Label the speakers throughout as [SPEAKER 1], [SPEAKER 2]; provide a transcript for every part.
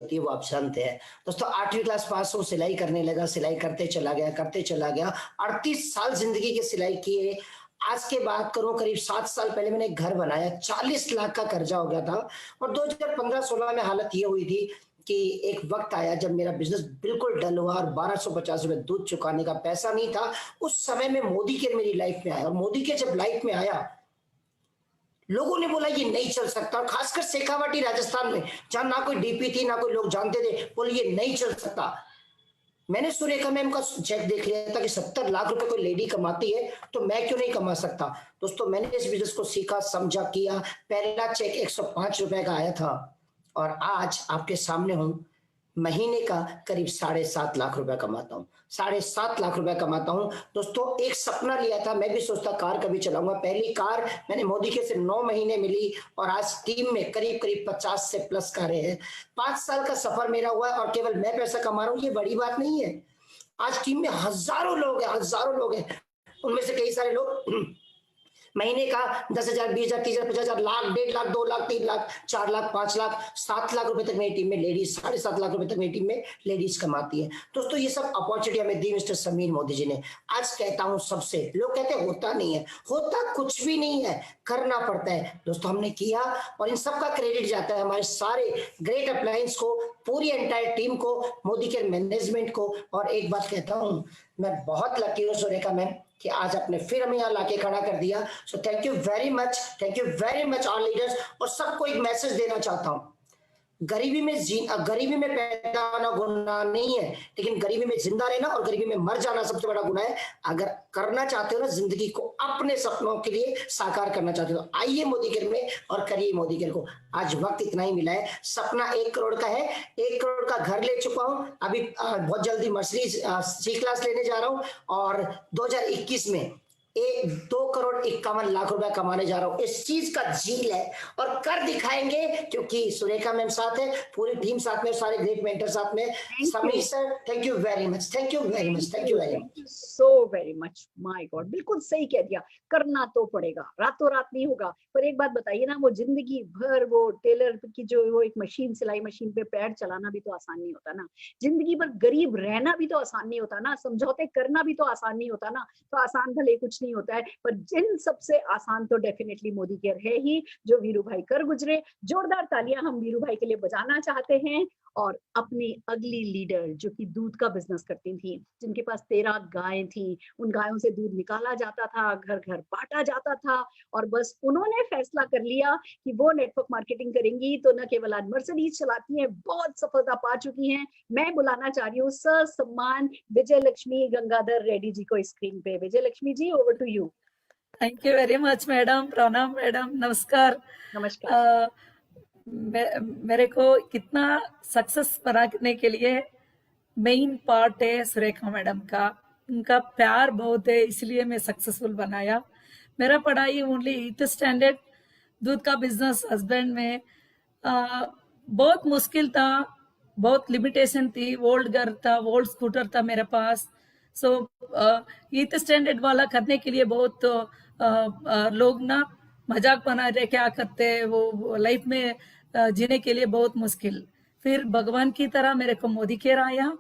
[SPEAKER 1] होती है वो आप जानते हैं। दोस्तों 8वीं क्लास पास हो, सिलाई करने लगा, सिलाई करते चला गया 38 साल जिंदगी की सिलाई किए। आज के बात करूं करीब 7 साल पहले मैंने एक घर बनाया, 40 लाख का कर्जा हो गया था। और 2015-16 में हालत ये हुई थी कि एक वक्त आया जब मेरा बिजनेस बिल्कुल डल हुआ और 1250 रुपए दूध चुकाने का पैसा नहीं था। उस समय में मोदी केयर मेरी लाइफ में आया, और मोदी केयर जब लाइफ में आया लोगों ने बोला ये नहीं चल सकता, और खासकर शेखावाटी राजस्थान में जहां ना कोई डीपी थी ना कोई लोग जानते थे, बोले ये नहीं चल सकता। मैंने सुरेखा मैम का चेक देख लिया था कि 70 लाख रुपए कोई लेडी कमाती है, तो मैं क्यों नहीं कमा सकता। दोस्तों मैंने इस बिजनेस को सीखा, समझा, किया। पहला चेक 105 रुपए का आया था, और आज आपके सामने हूं, महीने का करीब 7.5 लाख रुपए कमाता हूं, 7.5 लाख रुपए कमाता हूं। दोस्तों एक सपना लिया था, मैं भी सोचता कार कभी चलाऊंगा। पहली कार मैंने मोदी के से 9 महीने मिली, और आज टीम में करीब करीब 50 से प्लस कारें हैं। 5 साल का सफर मेरा हुआ है, और केवल मैं पैसा कमा रहा हूं ये बड़ी बात नहीं है। आज टीम में हजारों लोग हैं, उनमें से कई सारे लोग महीने का 10,000, 20,000, 30,000, 50,000, लाख, 1.5 लाख, 2 लाख, 3 लाख, 4 लाख, 5 लाख, 7 लाख रुपए तक मेरी टीम में लेडीज, 7.5 लाख रुपए तक मेरी टीम में लेडीज कमाती है। दोस्तों ये सब अपॉर्चुनिटी हमें दी मिस्टर समीर मोदी जी ने। आज कहता हूं सबसे, लोग कहते हैं होता नहीं है, होता कुछ भी नहीं है, करना पड़ता है। दोस्तों हमने किया, और इन सब का क्रेडिट जाता है हमारे सारे ग्रेट अप्लायंस को, पूरी एंटायर टीम को, मोदी केयर मैनेजमेंट को। और एक बात कहता हूं, मैं बहुत लकी हूं सुरेखा मैम कि आज आपने फिर हमें यहाँ लाके खड़ा कर दिया। So thank you very much all leaders. और सबको एक मैसेज देना चाहता हूँ, गरीबी में पैदा होना गुनाह नहीं है, लेकिन गरीबी में जिंदा रहना और गरीबी में मर जाना सबसे बड़ा गुनाह है। अगर करना चाहते हो ना जिंदगी को अपने सपनों के लिए साकार करना चाहते हो, तो आइए मोदी केयर में और करिए मोदी केयर को। आज वक्त इतना ही मिला है, सपना 1 करोड़ का है, 1 करोड़ का घर ले चुका हूं, अभी बहुत जल्दी मर्सिडीज C क्लास लेने जा रहा हूं, और 2021 में 2,51,00,000 रुपया कमाने जा रहा हूं। इस चीज का झील है, और कर दिखाएंगे, क्योंकि सुरेखा मैम साथ है, पूरी टीम साथ में, सारे ग्रेट मेंटर साथ में। Sameer sir thank you very much, thank you
[SPEAKER 2] so very much. My God, बिल्कुल सही कह दिया, करना तो पड़ेगा, रातों रात नहीं होगा। पर एक बात बताइए ना, वो जिंदगी भर वो टेलर की जो वो एक मशीन, सिलाई मशीन पे पैर चलाना भी तो आसान नहीं होता ना, जिंदगी भर गरीब रहना भी तो आसान नहीं होता ना, समझौते करना भी तो आसान नहीं होता ना। तो आसान भले कुछ नहीं होता है, पर जिन सबसे आसान तो डेफिनेटली मोदी केयर है ही, जो वीरू भाई कर गुजरे। जोरदार तालियां हम वीरू भाई के लिए बजाना चाहते हैं। और अपनी अगली लीडर जो कि दूध का बिजनेस करती थी, जिनके पास 13 गायें थी, उन गायों से दूध निकाला जाता था, घर घर बांटा जाता था, और बस उन्होंने फैसला कर लिया कि वो नेटवर्क मार्केटिंग करेंगी। तो न केवल आज मर्सिडीज चलाती हैं, बहुत सफलता पा चुकी हैं। मैं बुलाना चाह रही हूँ सर सम्मान विजय लक्ष्मी गंगाधर रेड्डी जी को स्क्रीन पे। Vijay Lakshmi ji, over to you.
[SPEAKER 3] Thank you very much madam, प्रणाम मैडम, नमस्कार।
[SPEAKER 2] नमस्कार।
[SPEAKER 3] मेरे को कितना सक्सेस बनाने के लिए मेन पार्ट है सुरेखा मैडम का, उनका प्यार बहुत है, इसलिए मैं सक्सेसफुल बनाया। मेरा पढ़ाई ओनली 8th स्टैंडर्ड, दूध का बिजनेस हस्बैंड में बहुत मुश्किल था, बहुत लिमिटेशन थी। ओल्ड घर था, ओल्ड स्कूटर था मेरे पास। सो 8th स्टैंडर्ड वाला करने के लिए बहुत लोग ना मजाक बना रहे, क्या करते हैं वो लाइफ में जीने के लिए बहुत मुश्किल। फिर भगवान की तरह मेरे को मोदी केयर आया।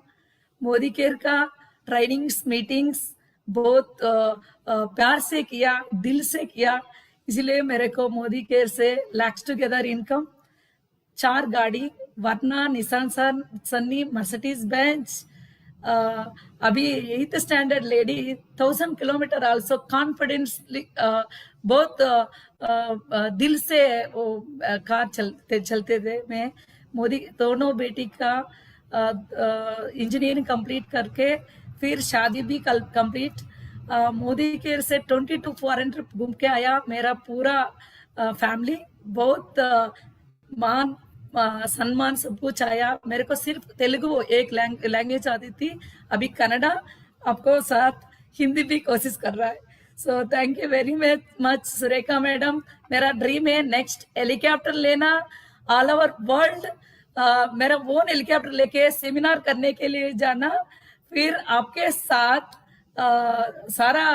[SPEAKER 3] मोदी केयर का ट्रेनिंग्स, मीटिंग्स बहुत प्यार से किया, दिल से किया, इसलिए मेरे को मोदी केयर से लैक्स टुगेदर इनकम, 4 गाड़ी, वर्ना, निसान सन्नी, मर्सिडीज बेंच, अभी 8th standard lady, 1000 kilometre also confidently, बहुत दिल से वो कार चलते थे। मैं मोदी दोनों बेटी का इंजीनियरिंग कंप्लीट करके फिर शादी भी कंप्लीट। मोदी केयर से 22 फॉरेन ट्रिप घूम के आया मेरा पूरा फैमिली। बहुत मान सम्मान सब कुछ आया। मेरे को सिर्फ तेलुगु एक लैंग्वेज आती थी, अभी कन्नड़ा, आपको साथ हिंदी भी कोशिश कर रहा है। So thank you very much Surekha madam. मेरा ड्रीम है नेक्स्ट हेलीकॉप्टर लेना, ऑल ओवर वर्ल्ड मेरा ओन हेलीकॉप्टर लेके सेमिनार करने के लिए जाना, फिर आपके साथ सारा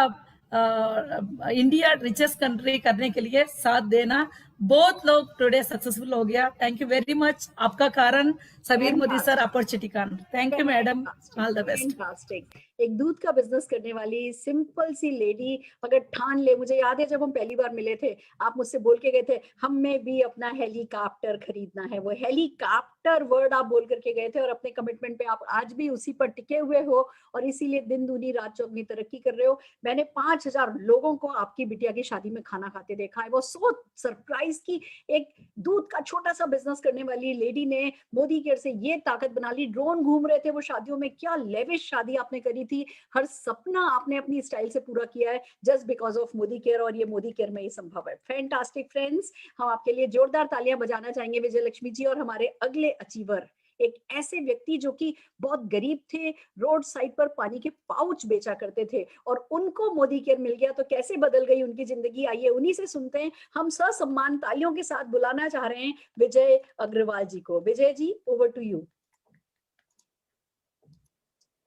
[SPEAKER 3] इंडिया रिचेस्ट कंट्री करने के लिए साथ देना। बहुत लोग टुडे सक्सेसफुल हो गया। थैंक यू वेरी मच, आपका कारण समीर मोदी सर अपॉर्चुनिटी का। Thank you madam, all the best.
[SPEAKER 2] Fantastic. एक दूध का बिजनेस करने वाली सिंपल सी लेडी अगर ठान ले, मुझे याद है जब हम पहली बार मिले थे आप मुझसे बोल के गए थे हमें भी अपना हेलीकॉप्टर खरीदना है, वो हेलीकॉप्टर वर्ड आप बोल करके गए थे और अपने कमिटमेंट पे आप आज भी उसी पर टिके हुए हो और इसीलिए दिन दूनी रात चौगनी तरक्की कर रहे हो। मैंने 5,000 लोगों को आपकी बिटिया की शादी में खाना खाते देखा है। वो सो सरप्राइज की एक दूध का छोटा सा बिजनेस करने वाली लेडी ने मोदी केयर से ये ताकत बना ली। ड्रोन घूम रहे थे वो शादियों में, क्या लेविश शादी आपने करी थी, हर सपना आपने अपनी स्टाइल से पूरा किया है just because of Modi care, और ये मोदी केयर में ही संभव है। फैंटास्टिक फ्रेंड्स, हम आपके लिए जोरदार तालियां बजाना चाहेंगे विजय लक्ष्मी जी और हमारे अगले अचीवर, एक ऐसे व्यक्ति जो कि बहुत गरीब थे, रोड साइड पर पानी के पाउच बेचा करते थे और उनको मोदी केयर मिल गया तो कैसे बदल गई उनकी जिंदगी। आइए उन्हीं से सुनते हैं। हम ससम्मान तालियों के साथ बुलाना चाह रहे हैं विजय अग्रवाल जी को। Vijay ji, over to you.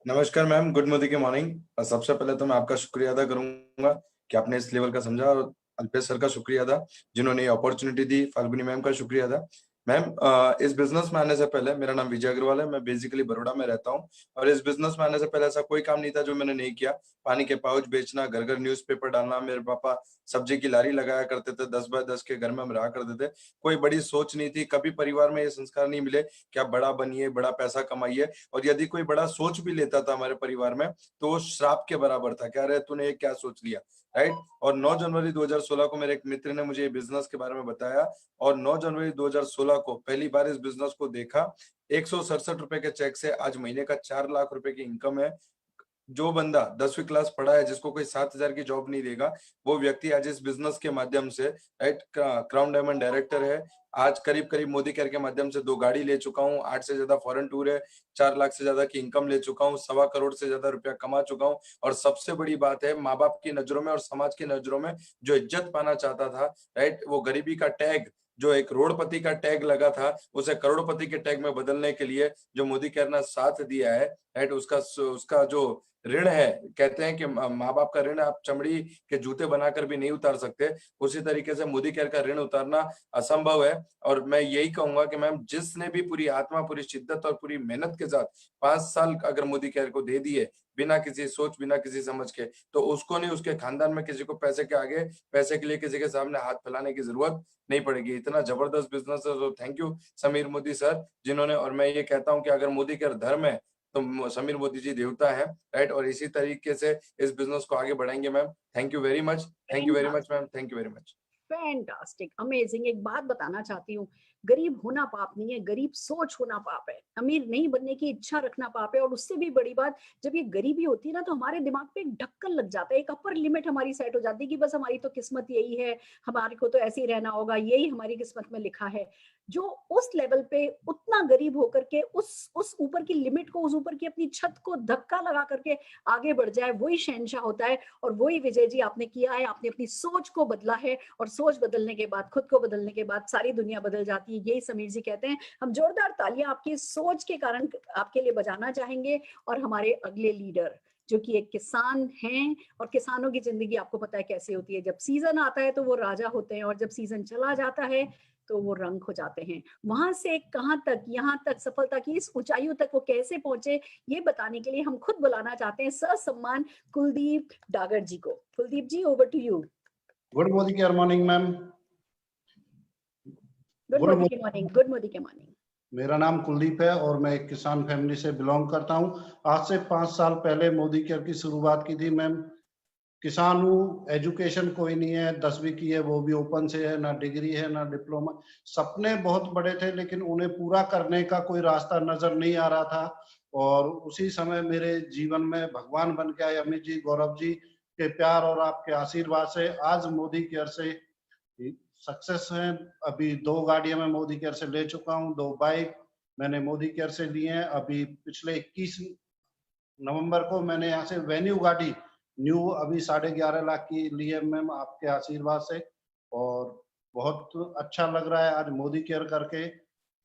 [SPEAKER 4] नमस्कार मैम, गुड मोदी के मॉर्निंग। सबसे पहले तो मैं आपका शुक्रिया अदा करूंगा कि आपने इस लेवल का समझा, और अल्पेश सर का शुक्रिया अदा जिन्होंने ये अपॉर्चुनिटी दी, फाल्गुनी मैम का शुक्रिया अदा। मैम, इस बिजनेस में आने से पहले, मेरा नाम विजय अग्रवाल है, मैं बेसिकली बड़ौदा में रहता हूँ, और इस बिजनेस में आने से पहले ऐसा कोई काम नहीं था जो मैंने नहीं किया। पानी के पाउच बेचना, घर घर न्यूज़पेपर डालना, मेरे पापा सब्जी की लारी लगाया करते थे, 10 बाय 10 के घर में हम रहा करते थे। कोई बड़ी सोच नहीं थी, कभी परिवार में ये संस्कार नहीं मिले कि आप बड़ा बनिए, बड़ा पैसा कमाइए, और यदि कोई बड़ा सोच भी लेता था हमारे परिवार में तो वो श्राप के बराबर था, कह रहे तूने ये क्या सोच लिया, राइट। और 9 जनवरी 2016 को मेरे एक मित्र ने मुझे बिजनेस के बारे में बताया, और 9 जनवरी 2016 को पहली बार इस बिजनेस को देखा। 167 रुपए के चेक से आज महीने का 4 लाख रुपए की इनकम है। जो बंदा 10वीं क्लास पढ़ा है, जिसको कोई 7,000 की जॉब नहीं देगा, वो व्यक्ति आज इस बिजनेस के माध्यम से, राइट, क्राउन डायमंड डायरेक्टर है। आज करीब करीब मोदी केयर के माध्यम से 2 गाड़ी ले चुका हूँ, 8 से ज्यादा फॉरेन टूर है, 4 लाख से ज्यादा की इनकम ले चुका हूँ, 1.25 करोड़ से ज्यादा रुपया कमा चुका हूँ। और सबसे बड़ी बात है, माँ बाप की नजरों में और समाज की नजरों में जो इज्जत पाना चाहता था, राइट, वो गरीबी का टैग, जो एक करोड़पति का टैग लगा था, उसे करोड़पति के टैग में बदलने के लिए जो मोदी केयर ने साथ दिया है, राइट, उसका जो ऋण है, कहते हैं कि माँ बाप का ऋण आप चमड़ी के जूते बनाकर भी नहीं उतार सकते, उसी तरीके से मोदी केयर का ऋण उतारना असंभव है। और मैं यही कहूंगा कि मैम, जिसने भी पूरी आत्मा, पूरी शिद्दत और पूरी मेहनत के साथ 5 साल अगर मोदी केयर को दे दिए, बिना किसी सोच, बिना किसी समझ के, तो उसको नहीं, उसके खानदान में किसी को पैसे के आगे, पैसे के लिए किसी के सामने हाथ फैलाने की जरूरत नहीं पड़ेगी। इतना जबरदस्त बिजनेस है। तो thank you Sameer Modi sir जिन्होंने, और मैं ये कहता हूँ कि अगर मोदी केयर धर्म है तो समीर मोदी जी देवता है, राइट। और इसी तरीके से इस बिजनेस को आगे बढ़ाएंगे ma'am. Thank you very much, thank you very much ma'am, thank you very much.
[SPEAKER 2] Fantastic, amazing. एक बात बताना चाहती हूँ, गरीब होना पाप नहीं है, गरीब सोच होना पाप है। अमीर नहीं बनने की इच्छा रखना पाप है। और उससे भी बड़ी बात, जब ये गरीबी होती है ना, तो हमारे दिमाग पे एक ढक्कन लग जाता है, एक अपर लिमिट हमारी सेट हो जाती है कि बस हमारी तो किस्मत यही है, हमारे को तो ऐसे ही रहना होगा, यही हमारी किस्मत में लिखा है। जो उस लेवल पे उतना गरीब होकर के उस ऊपर की लिमिट को, उस ऊपर की अपनी छत को धक्का लगा करके आगे बढ़ जाए, वही शहंशाह होता है। और वही विजय जी आपने किया है। आपने अपनी सोच को बदला है, और सोच बदलने के बाद, खुद को बदलने के बाद सारी दुनिया बदल जाती है, यही समीर जी कहते हैं। हम जोरदार तालियां आपकी सोच के कारण आपके लिए बजाना चाहेंगे। और हमारे अगले लीडर जो कि एक किसान हैं, और किसानों की जिंदगी आपको पता है कैसे होती है, जब सीजन आता है तो वो राजा होते हैं, और जब सीजन चला जाता है तो वो रंग हो जाते हैं। वहां से कहां तक, यहाँ तक, सफलता की इस ऊंचाइयों तक वो कैसे पहुंचे, ये बताने के लिए हम खुद बुलाना चाहते हैं ससम्मान कुलदीप डागर जी को। Kuldeep ji, over to you.
[SPEAKER 5] Good Modi care morning ma'am.
[SPEAKER 2] Good Modi के मॉर्निंग, गुड मोदी के मॉर्निंग।
[SPEAKER 5] मेरा नाम कुलदीप है और मैं एक किसान फैमिली से बिलोंग करता हूं। आज से 5 साल पहले मोदी केयर की शुरुआत की थी मैम। किसान हूँ, एजुकेशन कोई नहीं है, 10वीं की है, वो भी ओपन से है, ना डिग्री है ना डिप्लोमा। सपने बहुत बड़े थे लेकिन उन्हें पूरा करने का कोई रास्ता नजर नहीं आ रहा था। और उसी समय मेरे जीवन में भगवान बन के आए अमित जी, गौरव जी के प्यार और आपके आशीर्वाद से आज मोदी केयर से सक्सेस है। अभी 2 गाड़ियां मैं मोदी केयर से ले चुका हूं, 2 बाइक मैंने मोदी केयर से लिए हैं। अभी पिछले 21 नवंबर को मैंने यहाँ से वेन्यू गाड़ी न्यू अभी 11.5 लाख की ली है मैम, आपके आशीर्वाद से। और बहुत अच्छा लग रहा है आज मोदी केयर करके।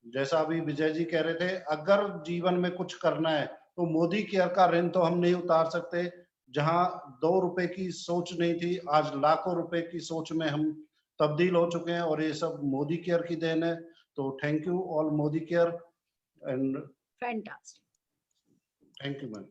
[SPEAKER 5] जैसा अभी विजय जी कह रहे थे, अगर जीवन में कुछ करना है तो मोदी केयर का ऋण तो हम नहीं उतार सकते। जहां 2 रुपए की सोच नहीं थी, आज लाखों रुपए की सोच में हम तब्दील हो चुके हैं और ये सब मोदी केयर की देन है। तो thank you all Modi care and
[SPEAKER 2] fantastic,
[SPEAKER 5] thank you ma'am.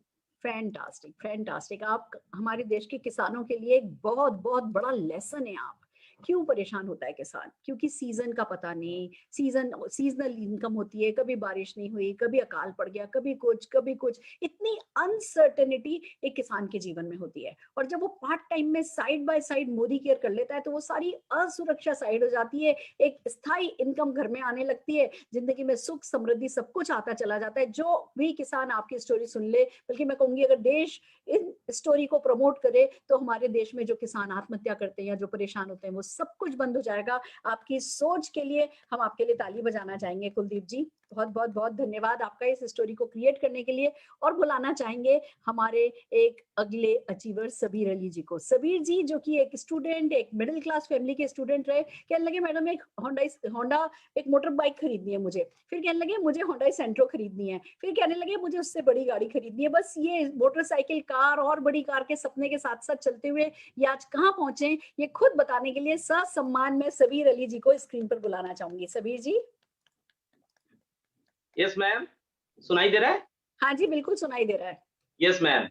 [SPEAKER 2] Fantastic, fantastic. आप हमारे देश के किसानों के लिए एक बहुत बहुत बड़ा लेसन है। आप क्यों परेशान होता है किसान? क्योंकि सीजन का पता नहीं, सीजनल इनकम होती है, कभी बारिश नहीं हुई, कभी अकाल पड़ गया, कभी कुछ, इतनी अनसर्टेनिटी एक किसान के जीवन में होती है। और जब वो पार्ट टाइम में side by side Modi care कर लेता है तो वो सारी असुरक्षा साइड हो जाती है, एक स्थायी इनकम घर में आने लगती है, जिंदगी में सुख समृद्धि सब कुछ आता चला जाता है। जो भी किसान आपकी स्टोरी सुन ले, बल्कि मैं कहूंगी अगर देश इन स्टोरी को प्रमोट करे तो हमारे देश में जो किसान आत्महत्या करते हैं या जो परेशान होते हैं वो सब कुछ बंद हो जाएगा। आपकी सोच के लिए हम आपके लिए ताली बजाना चाहेंगे कुलदीप जी। बहुत बहुत बहुत धन्यवाद आपका इस स्टोरी को क्रिएट करने के लिए। और बुलाना चाहेंगे हमारे एक अगले अचीवर सबीर अली जी को। सबीर जी जो कि एक स्टूडेंट, एक मिडिल क्लास फैमिली के स्टूडेंट रहे, कहने लगे मैडम एक होंडा एक मोटर बाइक खरीदनी है मुझे, फिर कहने लगे मुझे होंडा सेंट्रो खरीदनी है, फिर कहने लगे मुझे उससे बड़ी गाड़ी खरीदनी है। बस ये मोटरसाइकिल, कार और बड़ी कार के सपने के साथ साथ चलते हुए ये आज कहाँ पहुंचे ये खुद बताने के लिए ससम्मान में सबीर अली जी को स्क्रीन पर बुलाना चाहूंगी। सबीर जी।
[SPEAKER 6] यस मैम, सुनाई दे रहा है?
[SPEAKER 2] हाँ जी बिल्कुल सुनाई दे रहा है।
[SPEAKER 6] Yes ma'am.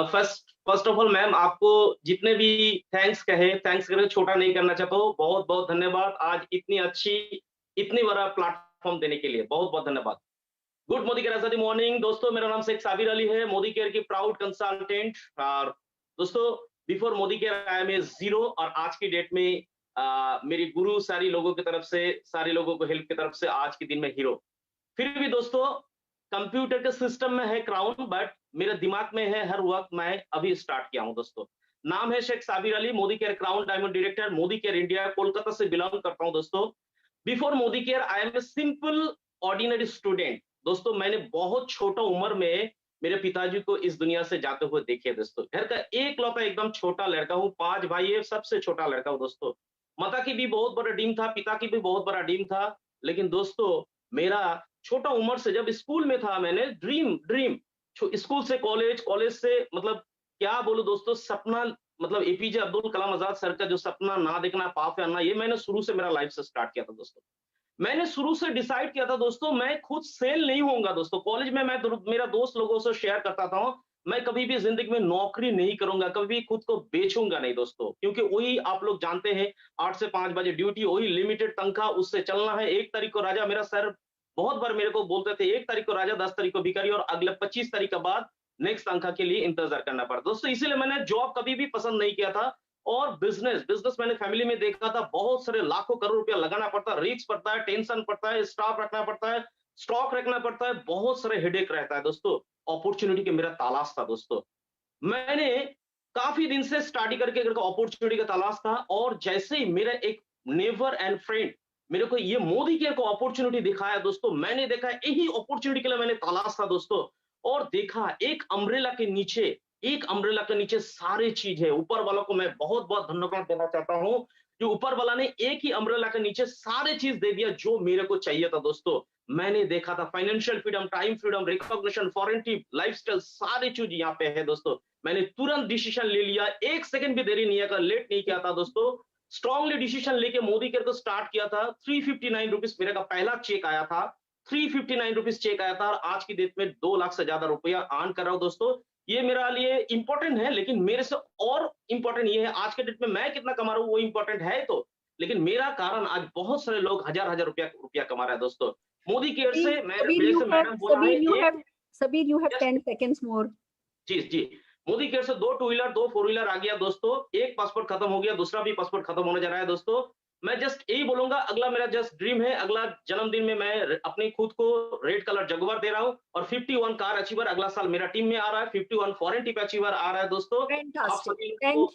[SPEAKER 6] First of all ma'am, आपको जितने भी थैंक्स करे छोटा नहीं करना चाहता हूँ। बहुत बहुत धन्यवाद आज इतनी बड़ा प्लेटफॉर्म देने के लिए, बहुत बहुत धन्यवाद। गुड मोदी केयर आजादी मॉर्निंग दोस्तों, मेरा नाम शेख साबिर अली है, मोदी केयर की प्राउड कंसल्टेंट। और दोस्तों before Modicare I am a zero, और आज की डेट में मेरी गुरु सारी लोगों की तरफ से, सारे लोगों को हेल्प की तरफ से आज के दिन में हीरो। फिर भी दोस्तों कंप्यूटर के सिस्टम में है क्राउन, बट मेरे दिमाग में है हर वक्त। मैं अभी स्टार्ट किया हूं दोस्तों। नाम है Sheikh Sabir Ali, Modicare crown diamond director, Modicare India, Kolkata से बिलोंग करता हूं दोस्तों। Before Modicare I am a simple ordinary student. दोस्तों मैंने बहुत छोटा उम्र में मेरे पिताजी को इस दुनिया से जाते हुए देखे दोस्तों। घर का एकलौता एकदम छोटा लड़का हूँ, 5 भाई है, सबसे छोटा लड़का हूँ दोस्तों। माता की भी बहुत बड़ा ड्रीम था, पिता की भी बहुत बड़ा ड्रीम था, लेकिन दोस्तों मेरा छोटा उम्र से जब स्कूल में था मैंने ड्रीम स्कूल से कॉलेज से मतलब क्या बोलूं दोस्तों, सपना मतलब एपीजे अब्दुल कलाम आजाद सर का जो सपना ना देखना पाप है ना, ये मैंने शुरू से मेरा लाइफ से स्टार्ट किया था दोस्तों। मैंने शुरू से डिसाइड किया था दोस्तों मैं खुद सेल नहीं होऊंगा दोस्तों। कॉलेज में मैं मेरा दोस्त लोगों से शेयर करता था मैं कभी भी जिंदगी में नौकरी नहीं करूंगा, कभी भी खुद को बेचूंगा नहीं दोस्तों, क्योंकि वही आप लोग जानते हैं 8 से 5 बजे ड्यूटी, वही लिमिटेड तनख्वाह, उससे चलना है। 1 तारीख को राजा, मेरा सर बहुत बार मेरे को बोलते थे 1 तारीख को राजा 10 तारीख को भिखारी, और अगले 25 तारीख के बाद नेक्स्ट तनख्वाह के लिए इंतजार करना पड़ता दोस्तों। इसीलिए मैंने जॉब कभी भी पसंद नहीं किया था। और बिजनेस मैंने फैमिली में देखा था, बहुत सारे लाखों करोड़ रुपया लगाना पड़ता है, रिस्क पड़ता है, टेंशन पड़ता है, स्टाफ रखना पड़ता है, स्टॉक रखना पड़ता है, बहुत सारे हेडेक रहता है दोस्तों। अपॉर्चुनिटी के मेरा तलाश था दोस्तों। मैंने काफी दिन से स्टडी करके अपॉर्चुनिटी का तलाश था, और जैसे ही मेरा एक नेबर एंड फ्रेंड मेरे को ये मोदी केयर को अपॉर्चुनिटी दिखाया दोस्तों, मैंने देखा यही अपॉर्चुनिटी के लिए मैंने तलाश था दोस्तों। और देखा एक अम्ब्रेला के नीचे सारी चीज है। ऊपर वालों को मैं बहुत बहुत धन्यवाद देना चाहता हूं, जो ऊपर वाला ने एक ही अम्ब्रेला के नीचे सारे चीज दे दिया जो मेरे को चाहिए था दोस्तों। मैंने देखा था financial freedom, time freedom, recognition, foreign trip, lifestyle, सारी चीज यहाँ पे है दोस्तों। मैंने तुरंत डिसीजन ले लिया, 1 सेकंड भी देरी नहीं किया, लेट नहीं किया था दोस्तों। स्ट्रांगली डिसीजन लेके मोदी केयर को स्टार्ट किया था। 359 रुपीज मेरे का पहला चेक आया था, 359 रुपीज चेक आया था, और आज की डेट में 2 लाख से ज्यादा रुपया अर्न कर रहा हूं दोस्तों। ये मेरे लिए इंपॉर्टेंट है, लेकिन मेरे से और इंपॉर्टेंट ये है आज के डेट में मैं कितना कमा रहा हूँ वो इंपॉर्टेंट है तो, लेकिन मेरा कारण आज बहुत सारे लोग हजार रुपया कमा रहा है दोस्तों मोदी केयर से। मैडम बोला है
[SPEAKER 2] Sabir you have 10 seconds more.
[SPEAKER 6] जी मोदी केयर से 2 2 व्हीलर 2 4 व्हीलर आ गया दोस्तों। एक पासपोर्ट खत्म हो गया, दूसरा भी पासपोर्ट खत्म होने जा रहा है दोस्तों। मैं जस्ट यही बोलूंगा, अगला मेरा जस्ट ड्रीम है, अगला जन्मदिन में मैं अपनी खुद को रेड कलर जगुआर दे रहा हूं, और 51 कार अचीवर अगला साल मेरा टीम में आ रहा है, 51 फॉरेन टिप अचीवर आ रहा है दोस्तों। आप सभी को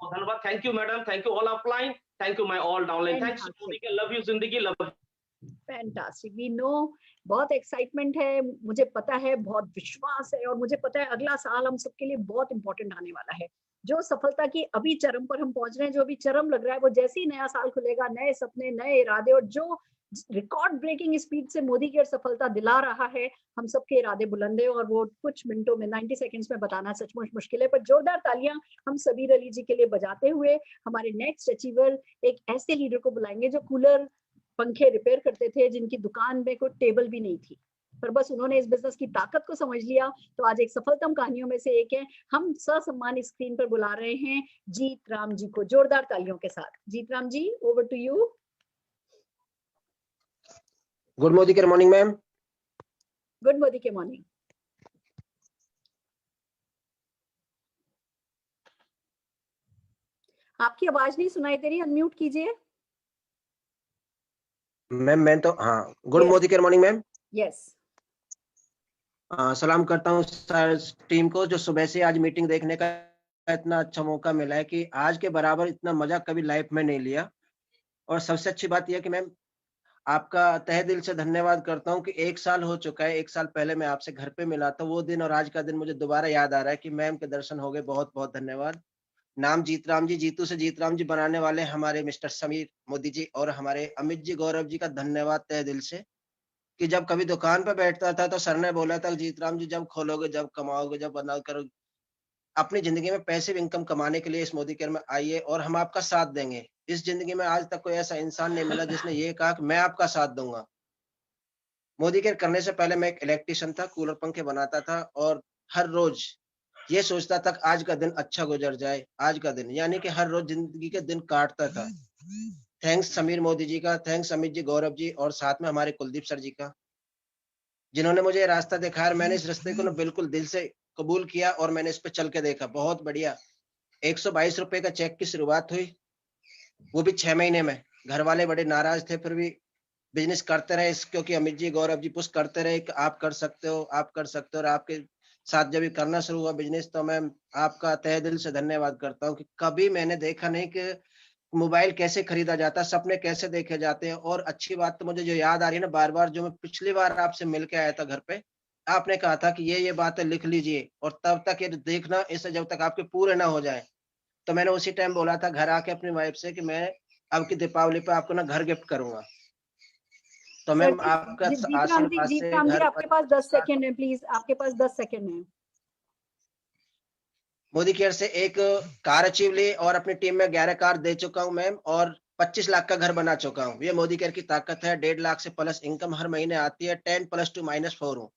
[SPEAKER 6] धन्यवाद। Thank you madam, thank you all offline, thank you my all downline, thanks Modi के, लव यू जिंदगी, लव।
[SPEAKER 2] फैंटास्टिक, वी नो बहुत एक्साइटमेंट है, मुझे पता है, बहुत विश्वास है, और मुझे पता है अगला साल हम सबके लिए बहुत इंपॉर्टेंट आने वाला है। जो सफलता की अभी चरम पर हम पहुंच रहे हैं, जो अभी चरम लग रहा है, वो जैसे ही नया साल खुलेगा, नए सपने, नए इरादे, और जो रिकॉर्ड ब्रेकिंग स्पीड से मोदी केयर सफलता दिला रहा है। हम सबके इरादे बुलंद है और वो कुछ मिनटों में 90 सेकंड्स में बताना सचमुच मुश्किल है, पर जोरदार तालियां हम सबीर अली जी के लिए बजाते हुए हमारे नेक्स्ट अचीवर एक ऐसे लीडर को बुलाएंगे जो कूलर पंखे रिपेयर करते थे, जिनकी दुकान में कोई टेबल भी नहीं थी, पर बस उन्होंने इस बिजनेस की ताकत को समझ लिया। तो आज एक सफलतम कहानियों में से एक है। हम ससम्मान स्क्रीन पर बुला रहे हैं जीत राम जी को, जोरदार तालियों के साथ। Jeet Ram ji, over to you.
[SPEAKER 7] Good Modi के मॉर्निंग मैम।
[SPEAKER 2] गुड मोदी के मॉर्निंग। आपकी आवाज नहीं सुनाई दे रही, अनम्यूट कीजिए।
[SPEAKER 7] मैम मैं तो हाँ, गुड
[SPEAKER 2] Yes.
[SPEAKER 7] मोदी के मॉर्निंग मैम।
[SPEAKER 2] यस।
[SPEAKER 7] सलाम करता हूँ सारी टीम को जो सुबह से आज मीटिंग देखने का इतना अच्छा मौका मिला है कि आज के बराबर इतना मजा कभी लाइफ में नहीं लिया। और सबसे अच्छी बात यह है कि मैम आपका तहे दिल से धन्यवाद करता हूँ कि 1 साल हो चुका है। 1 साल पहले मैं आपसे घर पे मिला था, वो दिन और आज का दिन मुझे दोबारा याद आ रहा है कि मैम के दर्शन हो गए। बहुत बहुत धन्यवाद। नाम जीतराम जी, जीतू से जीतराम जी बनाने वाले हमारे मिस्टर समीर मोदी जी और हमारे अमित जी गौरव जी का धन्यवाद तहे दिल से कि जब कभी दुकान पे बैठता था तो सर ने बोला था जीतराम जी जब खोलोगे, जब कमाओगे, जब बना करो अपनी जिंदगी में पैसिव इनकम कमाने के लिए इस मोदी केयर में आइए और हम आपका साथ देंगे। इस जिंदगी में आज तक कोई ऐसा इंसान नहीं मिला जिसने ये कहा कि मैं आपका साथ दूंगा। मोदी केयर करने से पहले मैं एक इलेक्ट्रिशियन था, कूलर पंखे बनाता था और हर रोज ये सोचता था आज का दिन अच्छा गुजर जाए। आज का दिन यानी कि हर रोज जिंदगी के दिन काटता था। थैंक्स समीर मोदी जी का, थैंक्स अमित जी गौरव जी और साथ में हमारे कुलदीप सर जी का, जिन्होंने मुझे रास्ता दिखाया। मैंने इस रास्ते को बिल्कुल दिल से कबूल किया और मैंने इस पे चल के देखा। बहुत बढ़िया। 122 रुपए का चेक की शुरुआत हुई, वो भी 6 महीने में। घर वाले बड़े नाराज थे, फिर भी बिजनेस करते रहे क्योंकि अमित जी गौरव जी पुश करते रहे कि आप कर सकते हो, आप कर सकते हो। और आपके साथ जब भी करना शुरू हुआ बिजनेस तो मैं आपका तहे दिल से धन्यवाद करता हूँ कि कभी मैंने देखा नहीं कि मोबाइल कैसे खरीदा जाता है, सपने कैसे देखे जाते हैं। और अच्छी बात तो मुझे जो याद आ रही है ना बार बार, जो मैं पिछली बार आपसे मिल के आया था घर पे, आपने कहा था कि ये बातें लिख लीजिए और तब तक ये देखना इसे जब तक आपके पूरे ना हो जाए। तो मैंने उसी टाइम बोला था घर आके अपनी वाइफ से कि मैं अब की दीपावली पे आपको ना घर गिफ्ट करूंगा। तो मैम आपका आशीर्वाद से
[SPEAKER 2] जीतराम जी
[SPEAKER 7] घर
[SPEAKER 2] आपके पास 10 सेकंड है, प्लीज आपके पास 10 सेकंड है।
[SPEAKER 7] मोदी केयर से एक कार अचीव ली और अपनी टीम में 11 कार दे चुका हूं मैम और 25 लाख का घर बना चुका हूं। ये मोदी केयर की ताकत है। 1.5 लाख से प्लस इनकम हर महीने आती है। 10 + 2 - 4 हूं।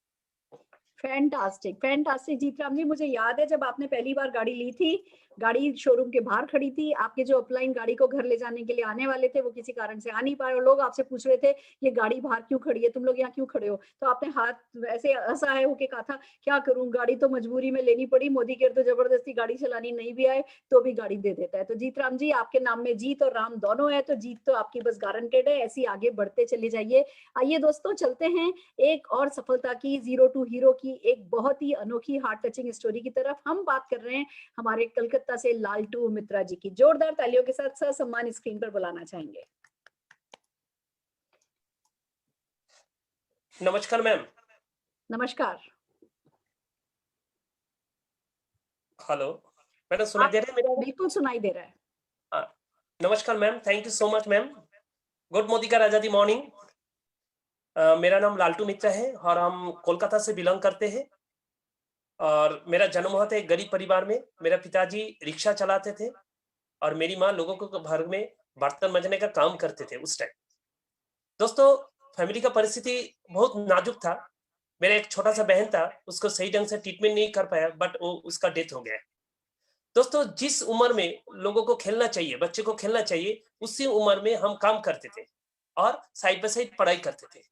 [SPEAKER 2] फैंटास्टिक, फैंटास्टिक जीतराम जी। मुझे याद है जब आपने पहली बार गाड़ी ली थी, गाड़ी शोरूम के बाहर खड़ी थी। आपके जो अपलाइन गाड़ी को घर ले जाने के लिए आने वाले थे वो किसी कारण से आ नहीं पाए और लोग आपसे पूछ रहे थे ये गाड़ी बाहर क्यों खड़ी है, तुम लोग यहाँ क्यों खड़े हो। तो आपने हाथ ऐसे असहाय होके कहा था क्या करूं, गाड़ी तो मजबूरी में लेनी पड़ी, मोदी केयर तो जबरदस्ती गाड़ी चलानी नहीं भी आए तो भी गाड़ी दे देता है। तो जीतराम जी आपके नाम में जीत और राम दोनों है, तो जीत तो आपकी बस गारंटेड है। ऐसी आगे बढ़ते चले जाइए। आइए दोस्तों चलते हैं एक और सफलता की, जीरो टू हीरो की एक बहुत ही अनोखी हार्ट टचिंग स्टोरी की तरफ। हम बात कर रहे हैं हमारे कलकत्ता से लालटू मित्रा जी की। जोरदार तालियों के साथ ससम्मान स्क्रीन पर बुलाना चाहेंगे।
[SPEAKER 8] नमस्कार मैम।
[SPEAKER 2] नमस्कार।
[SPEAKER 8] हेलो मैडम, सुनाई दे रहा है मेरा?
[SPEAKER 2] बिल्कुल सुनाई दे रहा है।
[SPEAKER 8] नमस्कार ma'am, thank you so much ma'am. Good Modi का आजादी मॉर्निंग। मेरा नाम लालटू मित्रा है और हम कोलकाता से बिलोंग करते हैं और मेरा जन्म हुआ था एक गरीब परिवार में। मेरा पिताजी रिक्शा चलाते थे और मेरी माँ लोगों को घर में बर्तन मंजने का काम करते थे उस टाइम। दोस्तों फैमिली का परिस्थिति बहुत नाजुक था। मेरा एक छोटा सा बहन था, उसको सही ढंग से ट्रीटमेंट नहीं कर पाया बट वो उसका डेथ हो गया। दोस्तों जिस उम्र में लोगों को खेलना चाहिए, बच्चे को खेलना चाहिए, उसी उम्र में हम काम करते थे और साइड बाय साइड पढ़ाई करते थे।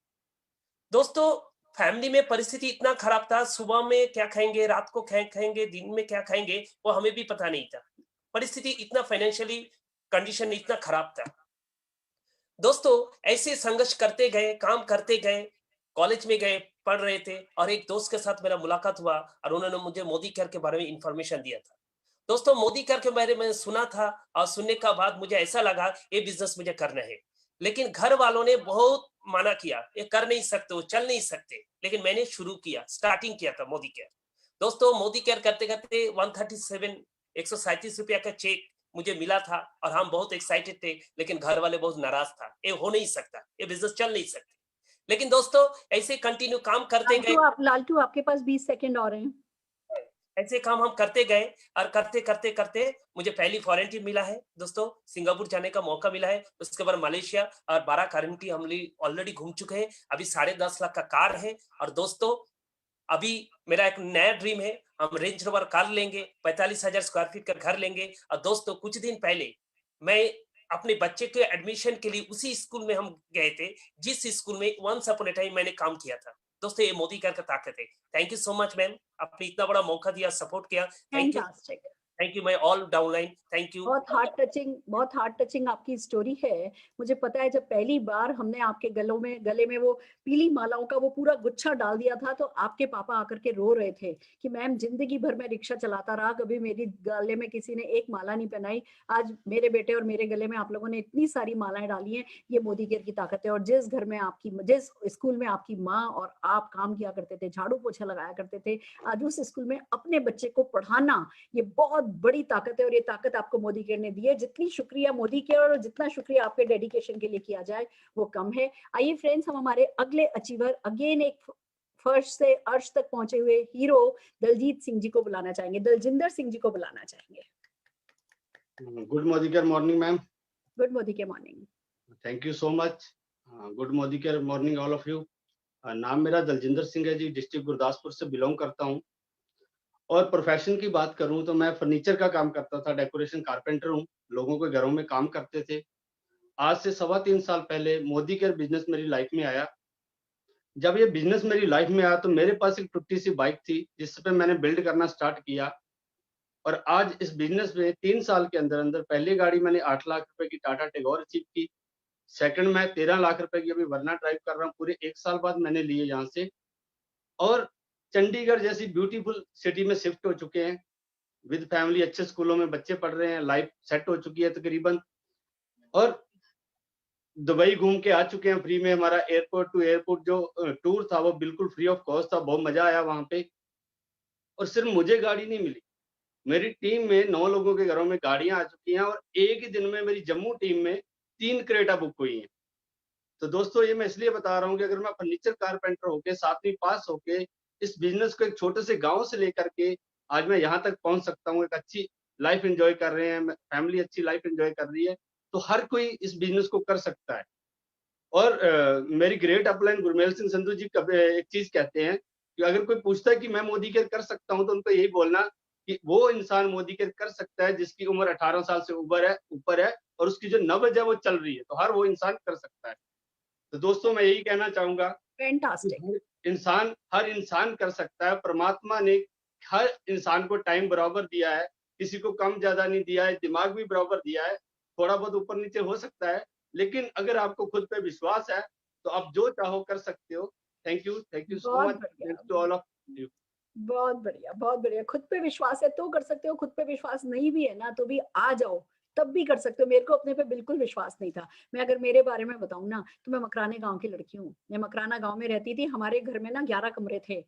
[SPEAKER 8] दोस्तों फैमिली में परिस्थिति इतना खराब था, सुबह में क्या खाएंगे, रात को खाएंगे, दिन में क्या खाएंगे वो हमें भी पता नहीं था। परिस्थिति इतना फाइनेंशियली कंडीशन इतना खराब था। दोस्तों ऐसे संघर्ष करते गए, काम करते गए, कॉलेज में गए, पढ़ रहे थे और एक दोस्त के साथ मेरा मुलाकात हुआ और उन्होंने मुझे मोदी केयर के बारे में इंफॉर्मेशन दिया था। दोस्तों मोदी केयर के बारे में सुना था और सुनने का बाद मुझे ऐसा लगा ये बिजनेस मुझे करना है, लेकिन घर वालों ने बहुत मना किया, ये कर नहीं सकते हो, चल नहीं सकते। लेकिन मैंने शुरू किया, स्टार्टिंग किया था मोदी केयर। दोस्तों मोदी केयर करते करते 137 ₹137 का चेक मुझे मिला था और हम बहुत एक्साइटेड थे, लेकिन घर वाले बहुत नाराज था, ये हो नहीं सकता, ये बिजनेस चल नहीं सकती। लेकिन दोस्तों ऐसे कंटिन्यू काम करते गए,
[SPEAKER 2] लालटू आपके पास 20 सेकंड और हैं।
[SPEAKER 8] ऐसे काम हम करते गए और करते करते करते मुझे पहली फॉरेन टीम मिला है दोस्तों, सिंगापुर जाने का मौका मिला है, उसके बाद मलेशिया और 12 कंट्री हम ऑलरेडी घूम चुके हैं। अभी 10.5 लाख का कार है। और दोस्तों अभी मेरा एक नया ड्रीम है, हम रेंज रोवर कार लेंगे, 45,000 स्क्वायर फीट का घर लेंगे। और दोस्तों कुछ दिन पहले मैं अपने बच्चे के एडमिशन के लिए उसी स्कूल में हम गए थे जिस स्कूल में वंस अपॉन अ टाइम मैंने काम किया था। दोस्तों ये मोदी का ताकत है। Thank you so much ma'am, आपने इतना बड़ा मौका दिया, सपोर्ट किया। Thank you,
[SPEAKER 2] fantastic.
[SPEAKER 8] Thank you my all downline, thank you.
[SPEAKER 2] बहुत हार्ट टचिंग आपकी स्टोरी है। मुझे पता है जब पहली बार हमने आपके गले में वो पीली मालाओं का वो पूरा गुच्छा डाल दिया था, तो आपके पापा आकर के रो रहे थे कि मैम जिंदगी भर मैं रिक्शा चलाता रहा, कभी मेरी गले में किसी ने एक माला नहीं पहनाई। आज मेरे बेटे और मेरे गले में आप लोगों ने इतनी सारी मालाएं डाली हैं, ये मोदी केयर की ताकत है। और जिस घर में जिस स्कूल में आपकी माँ और आप काम किया करते थे, झाड़ू पोछा लगाया करते थे, आज उस स्कूल में अपने बच्चे को पढ़ाना, ये बहुत बड़ी ताकत है। और ये ताकत आपको मोदी केयर ने दी है। जितनी शुक्रिया मोदी केयर और जितना शुक्रिया आपके डेडिकेशन के लिए किया जाए वो कम है। आइए फ्रेंड्स, हम हमारे अगले अचीवर, अगेन एक फर्श से अर्श तक पहुंचे हुए हीरो दलजीत सिंह जी को बुलाना चाहेंगे, दलजिंदर सिंह जी को बुलाना चाहेंगे।
[SPEAKER 9] Good Modi care morning ma'am.
[SPEAKER 2] Good Modi care morning.
[SPEAKER 9] Thank you so much. Good Modi care morning all of you. नाम मेरा दलजिंदर सिंह है जी, डिस्ट्रिक्ट गुरदासपुर से बिलोंग करता हूँ। और प्रोफेशन की बात करूं तो मैं फर्नीचर का काम करता था, डेकोरेशन कारपेंटर हूं, लोगों के घरों में काम करते थे। आज से 3.25 साल पहले मोदी केयर बिजनेस मेरी लाइफ में आया। जब ये बिजनेस मेरी लाइफ में आया तो मेरे पास एक टूटी सी बाइक थी जिस पे मैंने बिल्ड करना स्टार्ट किया। और आज इस बिजनेस में 3 साल के अंदर अंदर पहली गाड़ी मैंने 8 लाख रुपए की टाटा टिगोर अचीव की। सेकंड मैं 13 लाख रुपए की अभी वरना ड्राइव कर रहा हूँ, पूरे 1 साल बाद मैंने लिए यहाँ से। और चंडीगढ़ जैसी ब्यूटीफुल सिटी में शिफ्ट हो चुके हैं विद फैमिली, अच्छे स्कूलों में बच्चे पढ़ रहे हैं, लाइफ सेट हो चुकी है तकरीबन। और दुबई घूम के आ चुके हैं फ्री में। हमारा एयरपोर्ट टू एयरपोर्ट जो टूर था वो बिल्कुल फ्री ऑफ कॉस्ट था, बहुत मजा आया वहां पे। और सिर्फ मुझे गाड़ी नहीं मिली, मेरी टीम में 9 लोगों के घरों में गाड़ियां आ चुकी हैं। और एक ही दिन में मेरी जम्मू टीम में 3 क्रेटा बुक हुई हैं। तो दोस्तों ये मैं इसलिए बता रहा हूँ कि अगर मैं फर्नीचर कारपेंटर होके 7वीं पास होके इस बिजनेस को एक छोटे से गांव से लेकर के आज मैं यहाँ तक पहुंच सकता हूँ, एक अच्छी लाइफ एंजॉय कर रहे हैं, फैमिली अच्छी लाइफ एंजॉय कर रही है, तो हर कोई इस बिजनेस को कर सकता है। और मेरी ग्रेट अपलाइन गुरमेल सिंह संधू जी एक चीज कहते हैं कि अगर कोई पूछता है कि मैं मोदी केयर कर सकता हूँ, तो उनको यही बोलना कि वो इंसान मोदी केयर कर सकता है जिसकी उम्र 18 साल से ऊपर है और उसकी जो नब्ज है वो चल रही है, तो हर वो इंसान कर सकता है। तो दोस्तों मैं यही कहना चाहूंगा, हर इंसान कर सकता है। परमात्मा ने हर इंसान को टाइम बराबर दिया है, किसी को कम ज्यादा नहीं दिया है, दिमाग भी बराबर दिया है। थोड़ा बहुत ऊपर नीचे हो सकता है, लेकिन अगर आपको खुद पे विश्वास है तो आप जो चाहो कर सकते हो। Thank you so much, thanks to all of you.
[SPEAKER 2] बहुत बढ़िया। खुद पे विश्वास है तो कर सकते हो, खुद पे विश्वास नहीं भी है ना तो भी आ जाओ, तब भी कर सकते हो। मेरे को अपने पे बिल्कुल विश्वास नहीं था। मैं अगर मेरे बारे में बताऊं ना तो मैं मकराने गांव की लड़की हूँ। मैं मकराना गांव में रहती थी। हमारे घर में ना 11 कमरे थे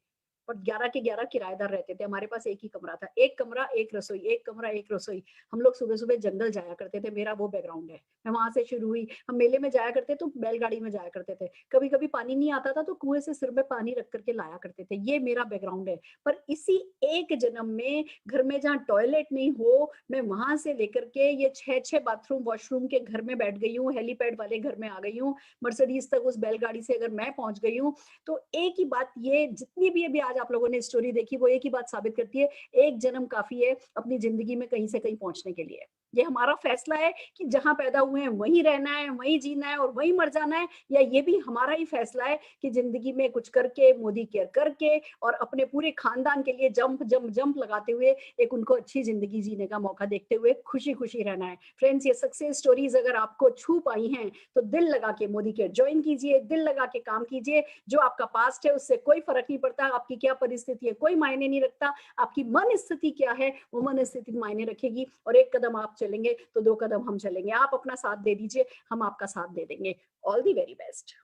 [SPEAKER 2] और 11 के 11 किराएदार रहते थे। हमारे पास एक ही कमरा था, एक कमरा एक रसोई, एक कमरा एक रसोई। हम लोग सुबह सुबह जंगल जाया करते थे, मेरा वो बैकग्राउंड है। मैं वहां से शुरू हुई। हम मेले में जाया करते तो बैलगाड़ी में जाया करते थे। कभी कभी पानी नहीं आता था तो कुएं से सिर में पानी रख करके लाया करते थे। ये मेरा बैकग्राउंड है। पर इसी एक जन्म में घर में जहाँ टॉयलेट नहीं हो, मैं वहां से लेकर के ये 6 बाथरूम वॉशरूम के घर में बैठ गई हूँ, हेलीपैड वाले घर में आ गई हूँ, मर्सिडीज तक उस बैलगाड़ी से अगर मैं पहुंच गई हूँ। तो एक ही बात, ये जितनी भी अभी आज आप लोगों ने स्टोरी देखी वो एक ही बात साबित करती है, एक जन्म काफी है अपनी जिंदगी में कहीं से कहीं पहुंचने के लिए। ये हमारा फैसला है कि जहां पैदा हुए हैं वहीं रहना है, वहीं जीना है और वहीं मर जाना है, या ये भी हमारा ही फैसला है कि जिंदगी में कुछ करके, मोदी केयर करके और अपने पूरे खानदान के लिए जंप लगाते हुए एक उनको अच्छी जिंदगी जीने का मौका देखते हुए खुशी खुशी रहना है। फ्रेंड्स, ये सक्सेस स्टोरीज अगर आपको छू पाई हैं तो दिल लगा के मोदी केयर ज्वाइन कीजिए, दिल लगा के काम कीजिए। जो आपका पास्ट है उससे कोई फर्क नहीं पड़ता, आपकी क्या परिस्थिति है कोई मायने नहीं रखता, आपकी मन स्थिति क्या है वो मन स्थिति मायने रखेगी। और एक कदम आप चलेंगे तो 2 कदम हम चलेंगे। आप अपना साथ दे दीजिए, हम आपका साथ दे देंगे। All the very best.